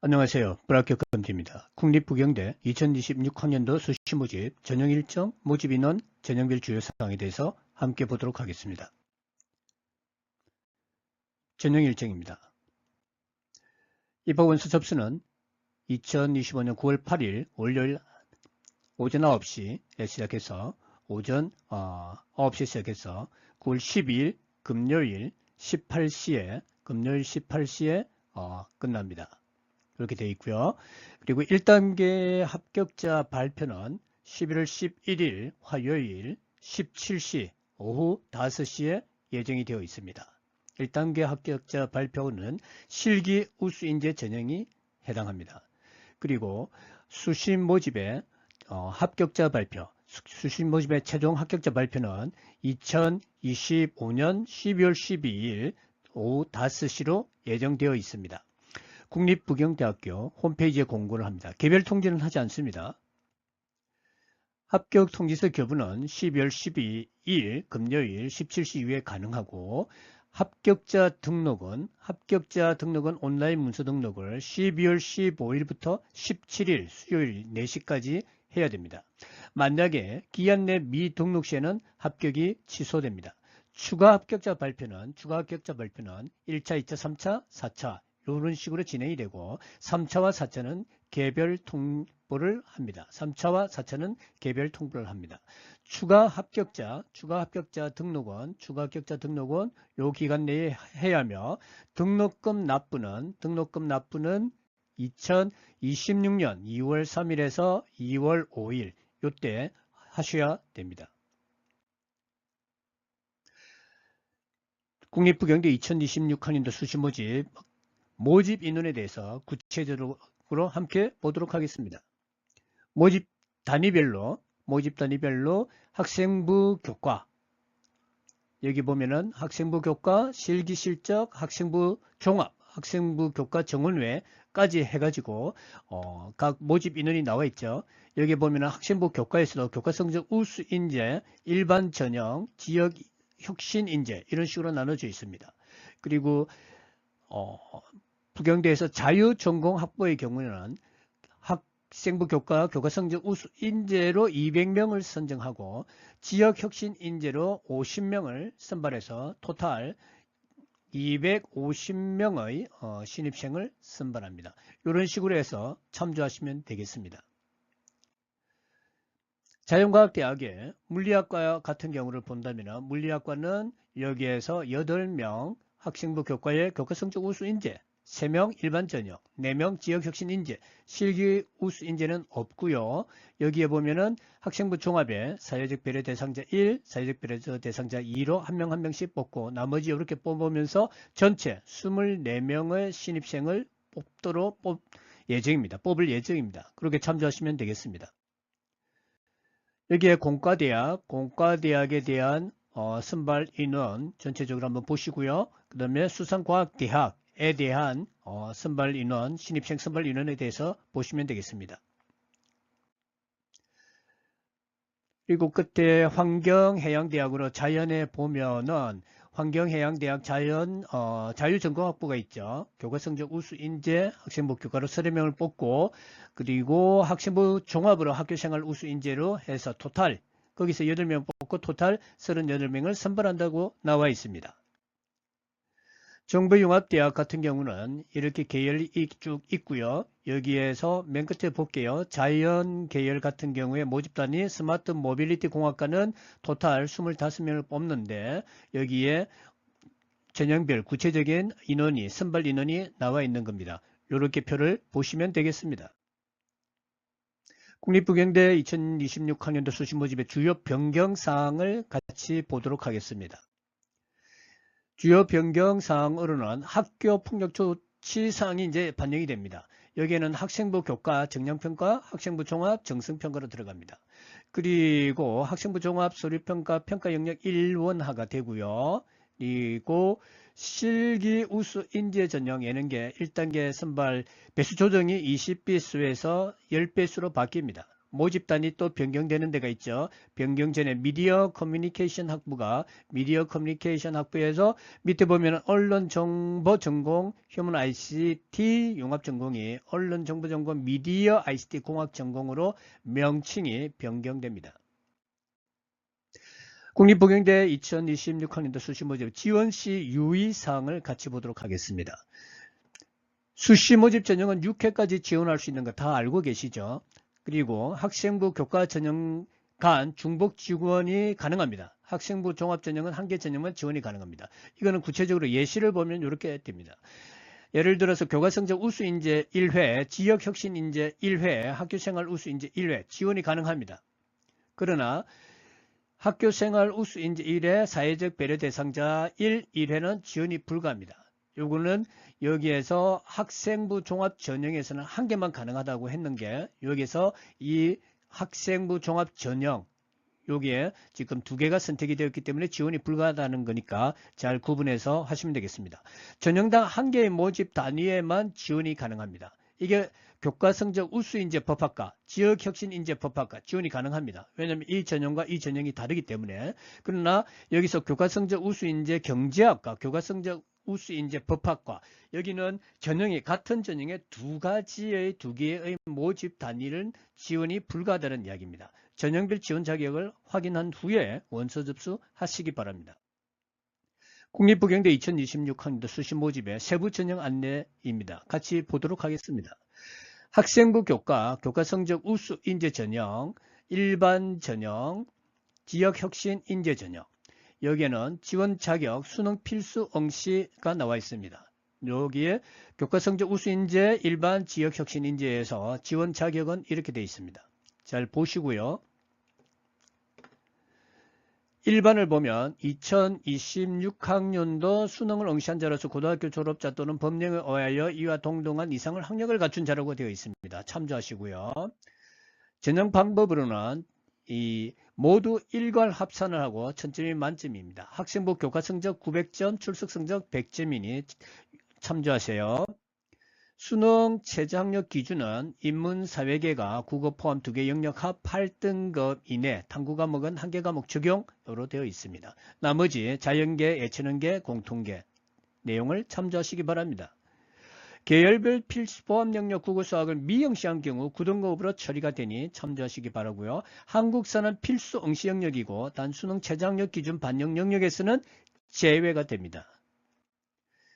안녕하세요. 불합격 금지입니다. 국립부경대 2026학년도 수시 모집 전형 일정, 모집 인원, 전형별 주요 사항에 대해서 함께 보도록 하겠습니다. 전형 일정입니다. 입학 원서 접수는 2025년 9월 8일 월요일 오전 9시에 시작해서 오전 9시에 시작해서 9월 12일 금요일 18시에 끝납니다. 그렇게 되어 있고요. 그리고 1단계 합격자 발표는 11월 11일 화요일 17시 오후 5시에 예정이 되어 있습니다. 1단계 합격자 발표는 실기 우수인재 전형이 해당합니다. 그리고 수시 모집의 합격자 발표, 수시 모집의 최종 합격자 발표는 2025년 12월 12일 오후 5시로 예정되어 있습니다. 국립부경대학교 홈페이지에 공고를 합니다. 개별 통지는 하지 않습니다. 합격 통지서 교부는 12월 12일 금요일 17시 이후에 가능하고 합격자 등록은 온라인 문서 등록을 12월 15일부터 17일 수요일 4시까지 해야 됩니다. 만약에 기한 내 미등록 시에는 합격이 취소됩니다. 추가 합격자 발표는 1차, 2차, 3차, 4차 이런 식으로 진행이 되고 3차와 4차는 개별 통보를 합니다. 3차와 4차는 개별 통보를 합니다. 추가 합격자 등록은 요 기간 내에 해야 하며 등록금 납부는 2026년 2월 3일에서 2월 5일 요때 하셔야 됩니다. 국립부경대 2026학년도 수시 모집 인원에 대해서 구체적으로 함께 보도록 하겠습니다. 모집 단위별로 학생부 교과, 여기 보면은 학생부 교과, 실기 실적, 학생부 종합, 학생부 교과 정원외까지 해가지고 각 모집 인원이 나와 있죠. 여기 보면은 학생부 교과에서도 교과 성적 우수 인재, 일반 전형, 지역 혁신 인재 이런 식으로 나눠져 있습니다. 그리고 부경대에서 자유전공 학부의 경우에는 학생부 교과 성적 우수 인재로 200명을 선정하고 지역혁신 인재로 50명을 선발해서 토탈 250명의 신입생을 선발합니다. 이런 식으로 해서 참조하시면 되겠습니다. 자연과학대학의 물리학과 같은 경우를 본다면 물리학과는 여기에서 8명 학생부 교과의 교과 성적 우수 인재, 3명 일반 전형, 4명 지역혁신 인재, 실기 우수 인재는 없고요. 여기에 보면은 학생부 종합에 사회적 배려 대상자 1, 사회적 배려 대상자 2로 한 명 한 명씩 뽑고 나머지 이렇게 뽑으면서 전체 24명의 신입생을 뽑을 예정입니다. 그렇게 참조하시면 되겠습니다. 여기에 공과대학에 대한 선발 인원 전체적으로 한번 보시고요. 그 다음에 수상과학대학에 대한 선발 인원, 신입생 선발 인원에 대해서 보시면 되겠습니다. 그리고 끝에 환경해양대학으로 자연에 보면은 환경해양대학 자유전공학부가 있죠. 교과성적 우수 인재 학생부 교과로 30명을 뽑고 그리고 학생부 종합으로 학교생활 우수 인재로 해서 토탈 거기서 8명 뽑고 토탈 38명을 선발한다고 나와 있습니다. 정보융합대학 같은 경우는 이렇게 계열이 쭉 있고요. 여기에서 맨 끝에 볼게요. 자연 계열 같은 경우에 모집단이 스마트 모빌리티 공학과는 토탈 25명을 뽑는데 여기에 전형별 구체적인 인원이 선발 인원이 나와 있는 겁니다. 이렇게 표를 보시면 되겠습니다. 국립부경대 2026학년도 수시 모집의 주요 변경 사항을 같이 보도록 하겠습니다. 주요 변경 사항으로는 학교 폭력 조치 사항이 이제 반영이 됩니다. 여기에는 학생부 교과 정량평가, 학생부 종합 정성평가로 들어갑니다. 그리고 학생부 종합 서류평가 평가 영역 1원화가 되고요. 그리고 실기 우수 인재 전형 예능계 1단계 선발 배수 조정이 20배수에서 10배수로 바뀝니다. 모집 단위 또 변경되는 데가 있죠. 변경 전에 미디어 커뮤니케이션 학부에서 밑에 보면 언론 정보 전공 휴먼 ICT 융합 전공이 언론 정보 전공 미디어 ICT 공학 전공으로 명칭이 변경됩니다. 국립부경대 2026학년도 수시 모집 지원시 유의사항을 같이 보도록 하겠습니다. 수시 모집 전형은 6회까지 지원할 수 있는 거 다 알고 계시죠? 그리고 학생부 교과 전형 간 중복 지원이 가능합니다. 학생부 종합 전형은 한 개 전형만 지원이 가능합니다. 이거는 구체적으로 예시를 보면 이렇게 됩니다. 예를 들어서 교과성적 우수인재 1회, 지역혁신인재 1회, 학교생활 우수인재 1회 지원이 가능합니다. 그러나 학교생활 우수인재 1회, 사회적 배려 대상자 1회는 지원이 불가합니다. 요거는 여기에서 학생부 종합 전형에서는 한 개만 가능하다고 했는 게 여기서 이 학생부 종합 전형 여기에 지금 두 개가 선택이 되었기 때문에 지원이 불가하다는 거니까 잘 구분해서 하시면 되겠습니다. 전형당 한 개의 모집 단위에만 지원이 가능합니다. 이게 교과성적 우수인재 법학과, 지역혁신인재 법학과 지원이 가능합니다. 왜냐하면 이 전형과 이 전형이 다르기 때문에. 그러나 여기서 교과성적 우수인재 경제학과, 교과성적 우수인재 법학과 여기는 전형이 같은 전형의 두 개의 모집 단위는 지원이 불가하다는 이야기입니다. 전형별 지원 자격을 확인한 후에 원서 접수하시기 바랍니다. 국립부경대 2026학년도 수시 모집의 세부 전형 안내입니다. 같이 보도록 하겠습니다. 학생부 교과, 교과성적 우수 인재 전형, 일반 전형, 지역혁신 인재 전형. 여기에는 지원 자격, 수능 필수 응시가 나와 있습니다. 여기에 교과성적 우수 인재, 일반 지역혁신 인재에서 지원 자격은 이렇게 되어 있습니다. 잘 보시고요. 1번을 보면 2026학년도 수능을 응시한 자로서 고등학교 졸업자 또는 법령에 의하여 이와 동등한 이상을 학력을 갖춘 자라고 되어 있습니다. 참조하시고요. 전형 방법으로는 이 모두 일괄 합산을 하고 1000점이 만점입니다. 학생부 교과 성적 900점, 출석 성적 100점이니 참조하세요. 수능 최저 학력 기준은 인문, 사회계가 국어 포함 2개 영역 합 8등급 이내, 탐구 과목은 1개 과목 적용으로 되어 있습니다. 나머지 자연계, 예체능계, 공통계 내용을 참조하시기 바랍니다. 계열별 필수 포함 영역 국어 수학을 미응시한 경우 9등급으로 처리가 되니 참조하시기 바라고요. 한국사는 필수 응시 영역이고 단 수능 최저 학력 기준 반영 영역에서는 제외가 됩니다.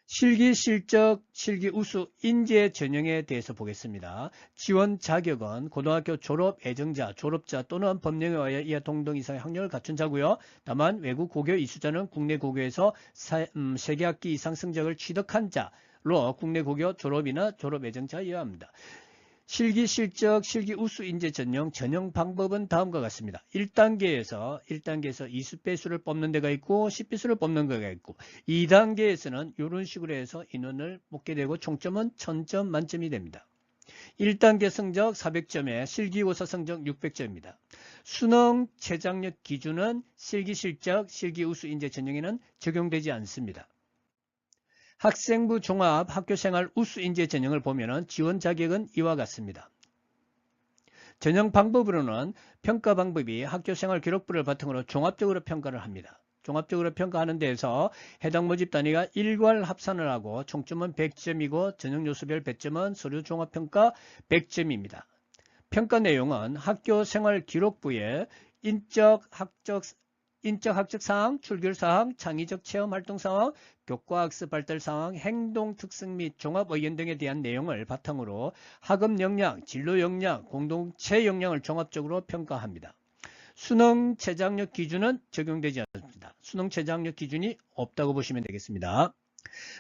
실기 실적, 실기 우수 인재 전형에 대해서 보겠습니다. 지원 자격은 고등학교 졸업 예정자, 졸업자 또는 법령에 의하여 이하 동등 이상의 학력을 갖춘 자고요. 다만 외국 고교 이수자는 국내 고교에서 3개학기 이상 성적을 취득한 자로 국내 고교 졸업이나 졸업 예정자에 의합니다. 실기 실적, 실기 우수 인재 전형, 전형 방법은 다음과 같습니다. 1단계에서 20배수를 뽑는 데가 있고 10배수를 뽑는 데가 있고 2단계에서는 이런 식으로 해서 인원을 뽑게 되고 총점은 1000점 만점이 됩니다. 1단계 성적 400점에 실기고사 성적 600점입니다. 수능 최저학력 기준은 실기 실적, 실기 우수 인재 전형에는 적용되지 않습니다. 학생부 종합 학교생활 우수인재 전형을 보면 지원 자격은 이와 같습니다. 전형 방법으로는 평가 방법이 학교생활 기록부를 바탕으로 종합적으로 평가를 합니다. 종합적으로 평가하는 데에서 해당 모집 단위가 일괄 합산을 하고 총점은 100점이고 전형 요소별 배점은 서류 종합평가 100점입니다. 평가 내용은 학교생활 기록부에 인적 학적 사항, 출결 사항, 창의적 체험 활동 사항, 교과 학습 발달 사항, 행동 특성 및 종합 의견 등에 대한 내용을 바탕으로 학업 역량, 진로 역량, 공동체 역량을 종합적으로 평가합니다. 수능 최저학력 기준은 적용되지 않습니다. 수능 최저학력 기준이 없다고 보시면 되겠습니다.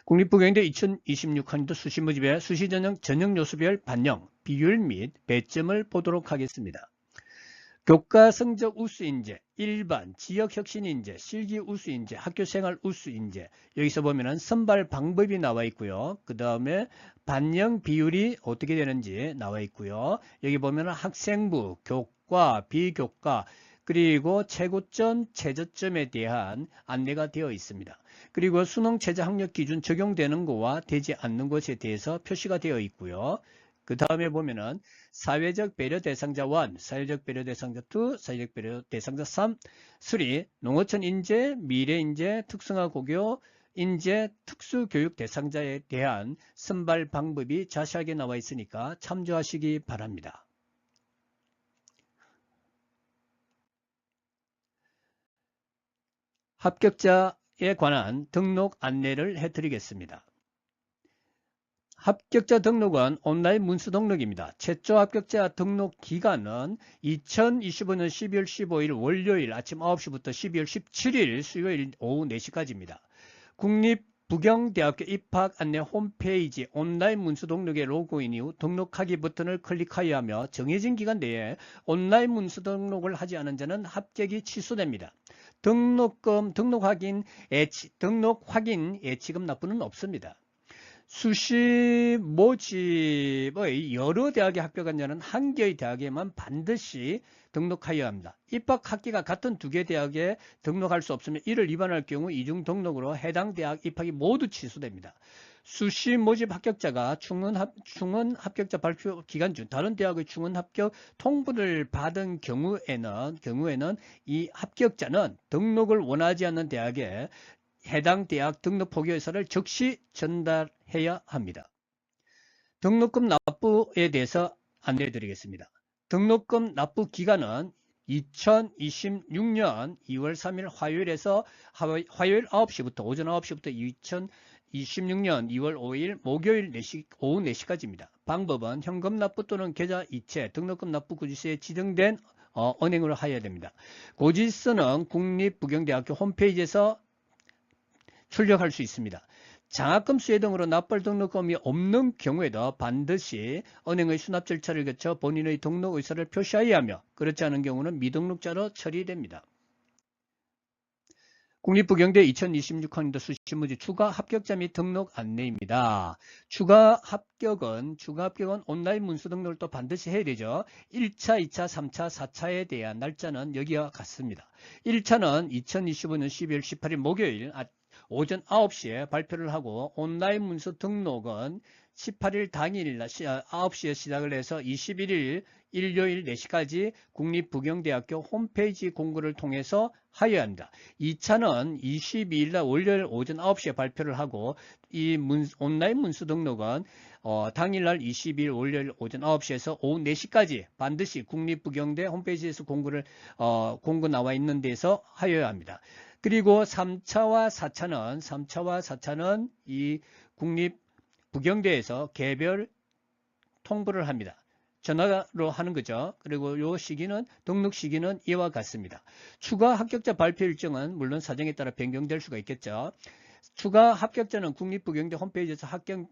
국립부경대 2026학년도 수시 모집의 수시 전형 요소별 반영, 비율 및 배점을 보도록 하겠습니다. 교과 성적 우수인재, 일반, 지역혁신인재, 실기 우수인재, 학교생활 우수인재 여기서 보면은 선발 방법이 나와 있고요. 그 다음에 반영 비율이 어떻게 되는지 나와 있고요. 여기 보면은 학생부, 교과, 비교과 그리고 최고점, 최저점에 대한 안내가 되어 있습니다. 그리고 수능 최저 학력 기준 적용되는 것과 되지 않는 것에 대해서 표시가 되어 있고요. 그 다음에 보면은 사회적 배려 대상자 1, 사회적 배려 대상자 2, 사회적 배려 대상자 3, 3, 농어촌 인재, 미래 인재, 특성화 고교, 인재, 특수교육 대상자에 대한 선발 방법이 자세하게 나와 있으니까 참조하시기 바랍니다. 합격자에 관한 등록 안내를 해드리겠습니다. 합격자 등록은 온라인 문서 등록입니다. 최초 합격자 등록 기간은 2025년 12월 15일 월요일 아침 9시부터 12월 17일 수요일 오후 4시까지입니다. 국립부경대학교 입학 안내 홈페이지 온라인 문서 등록에 로그인 이후 등록하기 버튼을 클릭하여야 하며 정해진 기간 내에 온라인 문서 등록을 하지 않은 자는 합격이 취소됩니다. 등록금, 등록 확인 예치금 납부는 없습니다. 수시 모집의 여러 대학에 합격한 자는 한 개의 대학에만 반드시 등록하여야 합니다. 입학 학기가 같은 두 개 대학에 등록할 수 없으면 이를 위반할 경우 이중 등록으로 해당 대학 입학이 모두 취소됩니다. 수시 모집 합격자가 충원 합격자 발표 기간 중 다른 대학의 충원 합격 통보를 받은 경우에는 이 합격자는 등록을 원하지 않는 대학에 해당 대학 등록 포기서를 즉시 전달해야 합니다. 등록금 납부에 대해서 안내해 드리겠습니다. 등록금 납부 기간은 2026년 2월 3일 화요일에서 화요일 9시부터 오전 9시부터 2026년 2월 5일 목요일 4시, 오후 4시까지입니다. 방법은 현금 납부 또는 계좌 이체, 등록금 납부 고지서에 지정된 은행으로 하여야 됩니다. 고지서는 국립부경대학교 홈페이지에서 출력할 수 있습니다. 장학금 수혜 등으로 납부할 등록금이 없는 경우에도 반드시 은행의 수납 절차를 거쳐 본인의 등록 의사를 표시해야 하며 그렇지 않은 경우는 미등록자로 처리됩니다. 국립부경대 2026학년도 수시모집 추가 합격자 및 등록 안내입니다. 추가 합격은 온라인 문서 등록을 또 반드시 해야 되죠. 1차, 2차, 3차, 4차에 대한 날짜는 여기와 같습니다. 1차는 2025년 12월 18일 목요일 오전 9시에 발표를 하고 온라인 문서 등록은 18일 당일 9시에 시작을 해서 21일 일요일 4시까지 국립부경대학교 홈페이지 공고를 통해서 하여야 합니다. 2차는 22일 날 월요일 오전 9시에 발표를 하고 이 온라인 문서 등록은 당일날 22일 월요일 오전 9시에서 오후 4시까지 반드시 국립부경대 홈페이지에서 공고 나와 있는 데서 하여야 합니다. 그리고 3차와 4차는 이 국립부경대에서 개별 통보를 합니다. 전화로 하는 거죠. 그리고 요 시기는 등록 시기는 이와 같습니다. 추가 합격자 발표 일정은 물론 사정에 따라 변경될 수가 있겠죠. 추가 합격자는 국립부경대 홈페이지에서 합격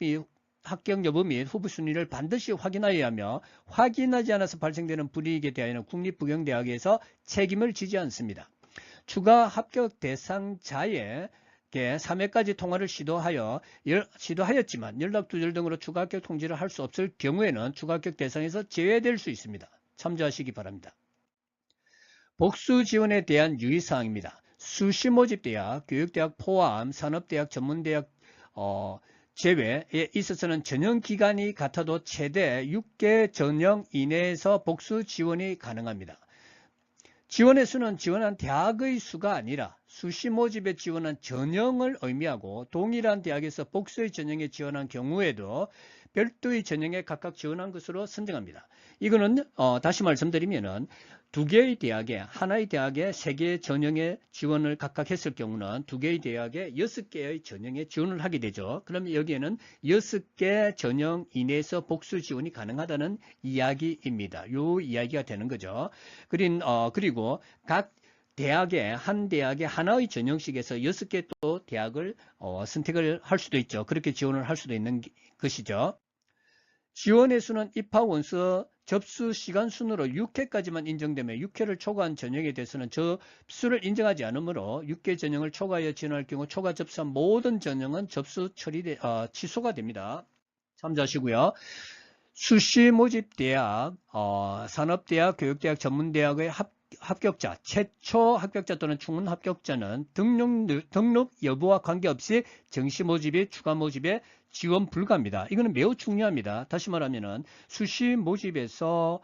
여부 및 후보 순위를 반드시 확인하여야 하며 확인하지 않아서 발생되는 불이익에 대하여는 국립부경대학에서 책임을 지지 않습니다. 추가 합격 대상자에게 3회까지 통화를 시도하였지만 연락 두절 등으로 추가 합격 통지를 할 수 없을 경우에는 추가 합격 대상에서 제외될 수 있습니다. 참조하시기 바랍니다. 복수 지원에 대한 유의사항입니다. 수시 모집대학, 교육대학 포함, 산업대학, 전문대학 제외에 있어서는 전형 기간이 같아도 최대 6개 전형 이내에서 복수 지원이 가능합니다. 지원의 수는 지원한 대학의 수가 아니라 수시 모집에 지원한 전형을 의미하고 동일한 대학에서 복수의 전형에 지원한 경우에도 별도의 전형에 각각 지원한 것으로 선정합니다. 이거는 다시 말씀드리면은 두 개의 대학에 하나의 대학에 3개의 전형에 지원을 각각 했을 경우는 두 개의 대학에 6개의 전형에 지원을 하게 되죠. 그러면 여기에는 6개 전형 이내에서 복수 지원이 가능하다는 이야기입니다. 요 이야기가 되는 거죠. 그리고 각 한 대학에 하나의 전형식에서 6개 또 대학을 선택을 할 수도 있죠. 그렇게 지원을 할 수도 있는 것이죠. 지원의 수는 입학 원서 접수 시간 순으로 6회까지만 인정되며 6회를 초과한 전형에 대해서는 접수를 인정하지 않으므로 6개 전형을 초과하여 지원할 경우 초과 접수한 모든 전형은 접수 취소가 됩니다. 참조하시고요. 수시 모집 대학, 산업대학, 교육대학, 전문대학의 합격자, 최초 합격자 또는 충분 합격자는 등록 여부와 관계없이 정시 모집이 추가 모집에 지원 불가합니다. 이거는 매우 중요합니다. 다시 말하면은 수시 모집에서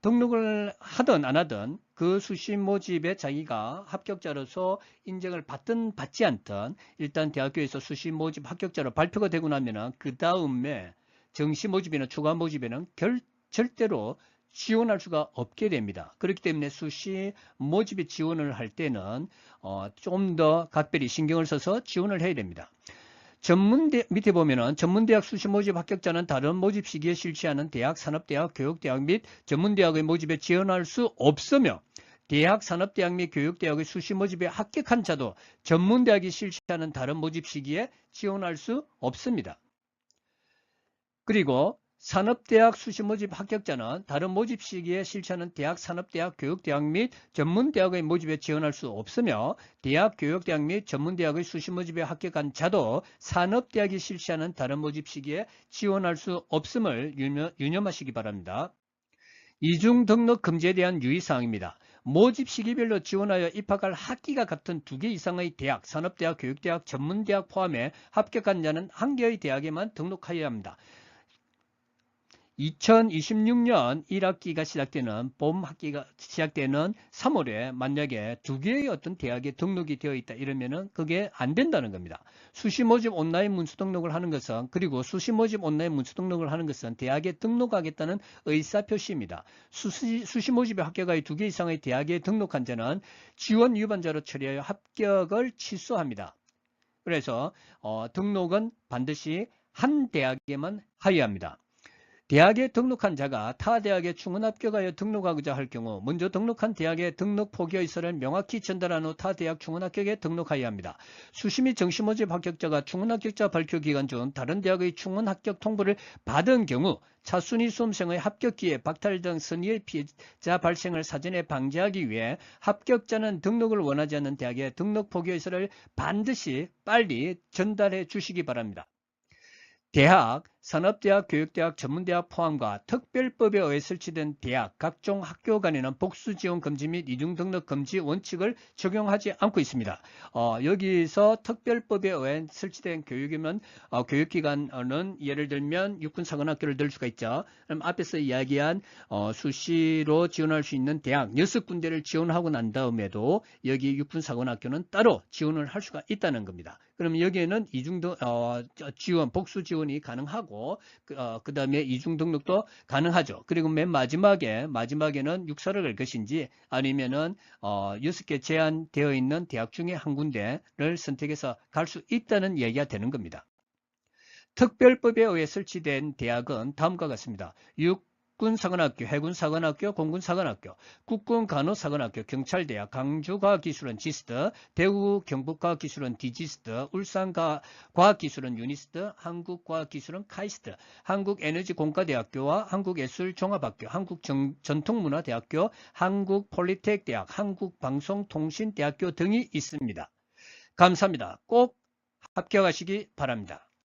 등록을 하든 안 하든 그 수시 모집에 자기가 합격자로서 인정을 받든 받지 않든 일단 대학교에서 수시 모집 합격자로 발표가 되고 나면은 그 다음에 정시 모집이나 추가 모집에는 절대로 지원할 수가 없게 됩니다. 그렇기 때문에 수시 모집에 지원을 할 때는 좀 더 각별히 신경을 써서 지원을 해야 됩니다. 밑에 보면은 전문대학 수시 모집 합격자는 다른 모집 시기에 실시하는 대학, 산업대학, 교육대학 및 전문대학의 모집에 지원할 수 없으며 대학, 산업대학 및 교육대학의 수시 모집에 합격한 자도 전문대학이 실시하는 다른 모집 시기에 지원할 수 없습니다. 그리고 산업대학 수시 모집 합격자는 다른 모집 시기에 실시하는 대학, 산업대학, 교육대학 및 전문대학의 모집에 지원할 수 없으며 대학, 교육대학 및 전문대학의 수시 모집에 합격한 자도 산업대학이 실시하는 다른 모집 시기에 지원할 수 없음을 유념하시기 바랍니다. 이중 등록 금지에 대한 유의사항입니다. 모집 시기별로 지원하여 입학할 학기가 같은 2개 이상의 대학, 산업대학, 교육대학, 전문대학 포함해 합격한 자는 1개의 대학에만 등록하여야 합니다. 2026년 1학기가 시작되는 봄 학기가 시작되는 3월에 만약에 2개의 어떤 대학에 등록이 되어 있다 이러면은 그게 안 된다는 겁니다. 수시 모집 온라인 문서 등록을 하는 것은 그리고 수시 모집 온라인 문서 등록을 하는 것은 대학에 등록하겠다는 의사 표시입니다. 수시 모집에 합격하여 2개 이상의 대학에 등록한 자는 지원 위반자로 처리하여 합격을 취소합니다. 그래서 등록은 반드시 한 대학에만 하여야 합니다. 대학에 등록한 자가 타 대학에 충원 합격하여 등록하고자 할 경우 먼저 등록한 대학의 등록 포기 의사를 명확히 전달한 후 타 대학 충원 합격에 등록하여야 합니다. 수시 및 정시 모집 합격자가 충원 합격자 발표 기간 중 다른 대학의 충원 합격 통보를 받은 경우 차순위 수험생의 합격 기회 박탈 등 선의의 피해자 발생을 사전에 방지하기 위해 합격자는 등록을 원하지 않는 대학에 등록 포기 의사를 반드시 빨리 전달해 주시기 바랍니다. 대학, 산업대학, 교육대학, 전문대학 포함과 특별법에 의해 설치된 대학, 각종 학교 간에는 복수지원 금지 및 이중등록 금지 원칙을 적용하지 않고 있습니다. 여기서 특별법에 의해 설치된 교육이면 교육기관은 예를 들면 육군사관학교를 들 수가 있죠. 그럼 앞에서 이야기한 수시로 지원할 수 있는 대학 6군데를 지원하고 난 다음에도 여기 육군사관학교는 따로 지원을 할 수가 있다는 겁니다. 그럼 여기에는 지원, 복수 지원이 가능하고 그 다음에 이중 등록도 가능하죠. 그리고 맨 마지막에는 육사를 갈 것인지 아니면은 6개 제한되어 있는 대학 중에 한 군데를 선택해서 갈 수 있다는 얘기가 되는 겁니다. 특별법에 의해 설치된 대학은 다음과 같습니다. 육군사관학교, 해군사관학교, 공군사관학교, 국군간호사관학교, 경찰대학, 강주과학기술원 지스트, 대구경북과학기술원 디지스트, 울산과학기술원 유니스트, 한국과학기술원 카이스트, 한국에너지공과대학교와 한국예술종합학교, 한국전통문화대학교, 한국폴리텍대학, 한국방송통신대학교 등이 있습니다. 감사합니다. 꼭 합격하시기 바랍니다.